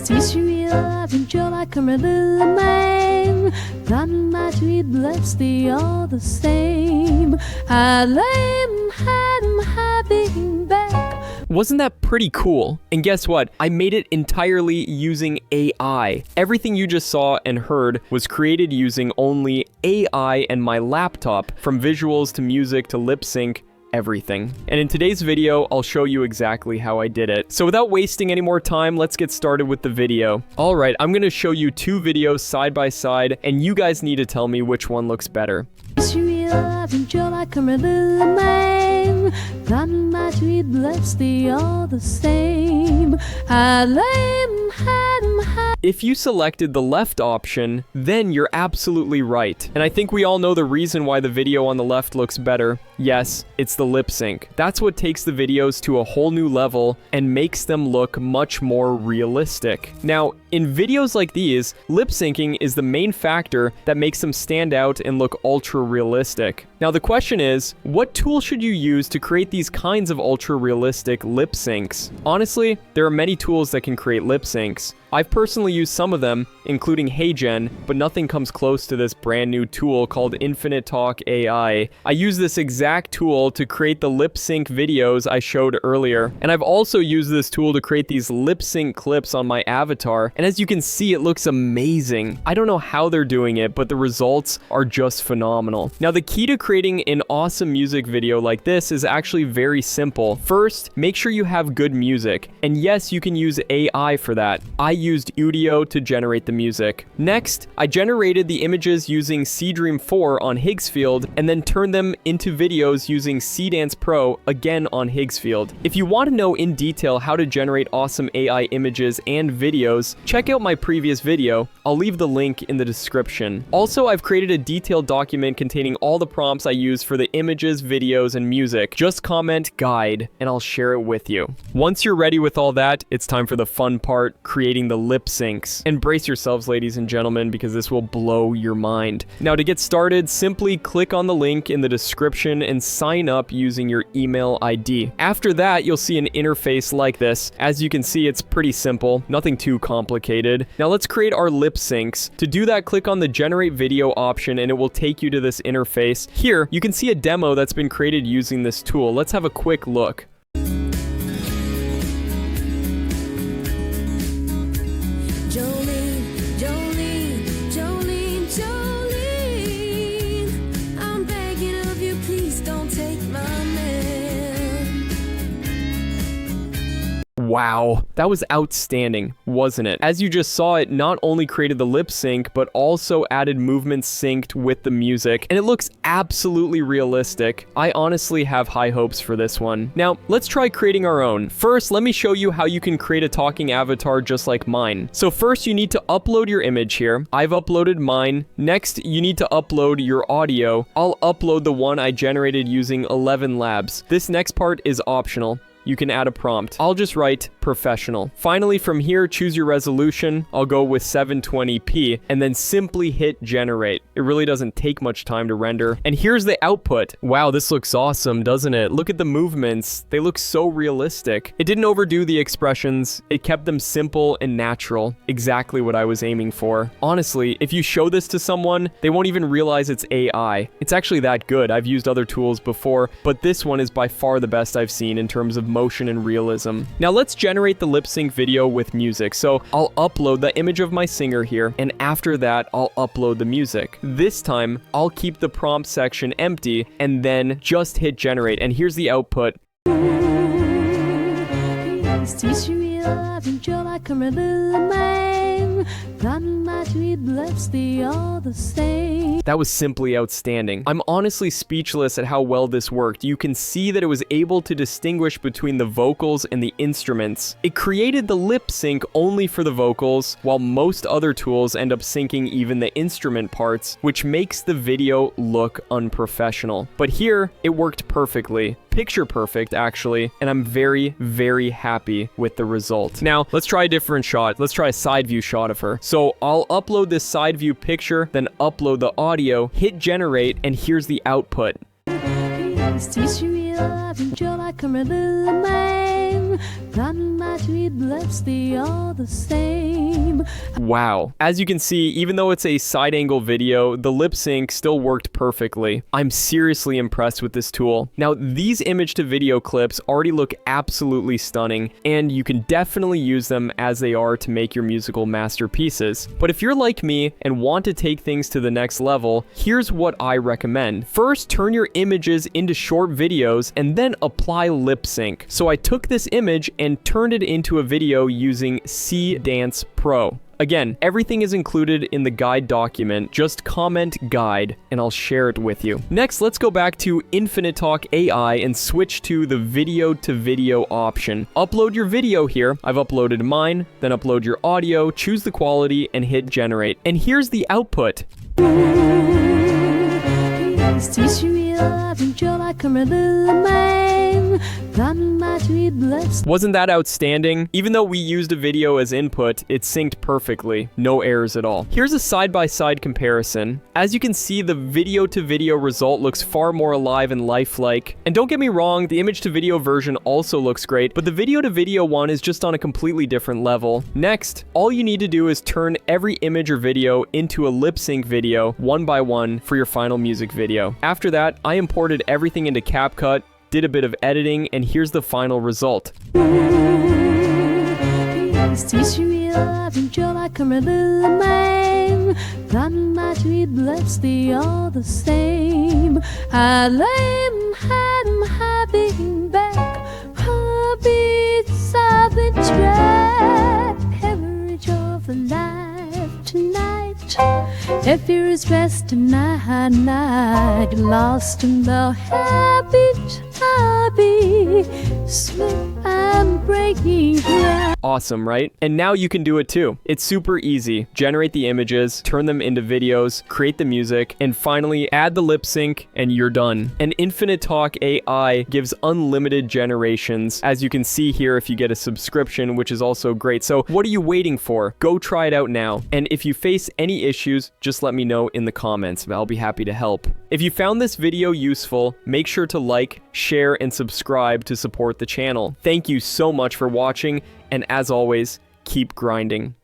Teach me love and joy like a little man. Run my sweet bless they all the same. I lay 'em happy back. Wasn't that pretty cool? And guess what? I made it entirely using AI. Everything you just saw and heard was created using only AI and my laptop, from visuals to music to lip sync. Everything. And in today's video, I'll show you exactly how I did it. So without wasting any more time, let's get started with the video. All right, I'm gonna show you two videos side by side, and you guys need to tell me which one looks better. Teach me love and joy like a little man. Run my sweet bless they all the same. I lay 'em happy. If you selected the left option, then you're absolutely right. And I think we all know the reason why the video on the left looks better. Yes, it's the lip sync. That's what takes the videos to a whole new level and makes them look much more realistic. Now, in videos like these, lip syncing is the main factor that makes them stand out and look ultra realistic. Now, the question is, what tool should you use to create these kinds of ultra realistic lip syncs? Honestly, there are many tools that can create lip syncs. I've personally used some of them, including HeyGen, but nothing comes close to this brand new tool called InfiniteTalk AI. I use this exact tool to create the lip sync videos I showed earlier. And I've also used this tool to create these lip sync clips on my avatar. And as you can see, it looks amazing. I don't know how they're doing it, but the results are just phenomenal. Now, the key to creating an awesome music video like this is actually very simple. First, make sure you have good music. And yes, you can use AI for that. I used Udio to generate the music. Next, I generated the images using Dream 4 on Higgsfield and then turned them into videos using Dance Pro again on Higgsfield. If you want to know in detail how to generate awesome AI images and videos, check out my previous video. I'll leave the link in the description. Also, I've created a detailed document containing all the prompts I use for the images, videos, and music. Just comment guide and I'll share it with you. Once you're ready with all that, it's time for the fun part, creating the lip syncs. And brace yourselves, ladies and gentlemen, because this will blow your mind. Now, to get started, simply click on the link in the description and sign up using your email ID. After that, you'll see an interface like this. As you can see, it's pretty simple, nothing too complicated. Now let's create our lip syncs. To do that, click on the generate video option and it will take you to this interface. Here, you can see a demo that's been created using this tool. Let's have a quick look. Wow, that was outstanding, wasn't it? As you just saw, it not only created the lip sync, but also added movements synced with the music, and it looks absolutely realistic. I honestly have high hopes for this one. Now, let's try creating our own. First, let me show you how you can create a talking avatar just like mine. So first, you need to upload your image here. I've uploaded mine. Next, you need to upload your audio. I'll upload the one I generated using 11 Labs. This next part is optional. You can add a prompt. I'll just write professional. Finally, from here, choose your resolution. I'll go with 720p and then simply hit generate. It really doesn't take much time to render. And here's the output. Wow, this looks awesome, doesn't it? Look at the movements. They look so realistic. It didn't overdo the expressions. It kept them simple and natural. Exactly what I was aiming for. Honestly, if you show this to someone, they won't even realize it's AI. It's actually that good. I've used other tools before, but this one is by far the best I've seen in terms of motion and realism. Now let's generate the lip sync video with music. So I'll upload the image of my singer here, and after that, I'll upload the music. This time, I'll keep the prompt section empty and then just hit generate. And here's the output. Teach me love and joy like a little man. Run my sweet bless they all the same. That was simply outstanding. I'm honestly speechless at how well this worked. You can see that it was able to distinguish between the vocals and the instruments. It created the lip sync only for the vocals, while most other tools end up syncing even the instrument parts, which makes the video look unprofessional. But here, it worked perfectly. Picture perfect, actually, and I'm very, very happy with the result. Now, let's try a different shot. Let's try a side view shot of her. So I'll upload this side view picture, then upload the audio, hit generate, and here's the output. Teach me love and joy like a little man. name. Come my sweet lips, they are the same. Wow. As you can see, even though it's a side angle video, the lip sync still worked perfectly. I'm seriously impressed with this tool. Now, these image to video clips already look absolutely stunning, and you can definitely use them as they are to make your musical masterpieces. But if you're like me and want to take things to the next level, here's what I recommend. First, turn your images into short videos and then apply lip sync. So I took this image and turned it into a video using Dance Pro. Again, everything is included in the guide document. Just comment guide and I'll share it with you. Next, let's go back to InfiniteTalk AI and switch to the video to video option. Upload your video here. I've uploaded mine, then upload your audio, choose the quality and hit generate. And here's the output. Wasn't that outstanding? Even though we used a video as input, it synced perfectly. No errors at all. Here's a side-by-side comparison. As you can see, the video-to-video result looks far more alive and lifelike. And don't get me wrong, the image-to-video version also looks great, but the video-to-video one is just on a completely different level. Next, all you need to do is turn every image or video into a lip-sync video, one by one, for your final music video. After that, I imported everything into CapCut, did a bit of editing, and here's the final result. If you're stressed tonight, lost in the habit, slip and breaking ground. Awesome, right? And now you can do it too. It's super easy. Generate the images, turn them into videos, create the music, and finally add the lip sync, and you're done. And InfiniteTalk AI gives unlimited generations, as you can see here if you get a subscription, which is also great. So what are you waiting for? Go try it out now. And if you face any issues, just let me know in the comments. I'll be happy to help. If you found this video useful, make sure to like, share, and subscribe to support the channel. Thank you so much for watching, and as always, keep grinding.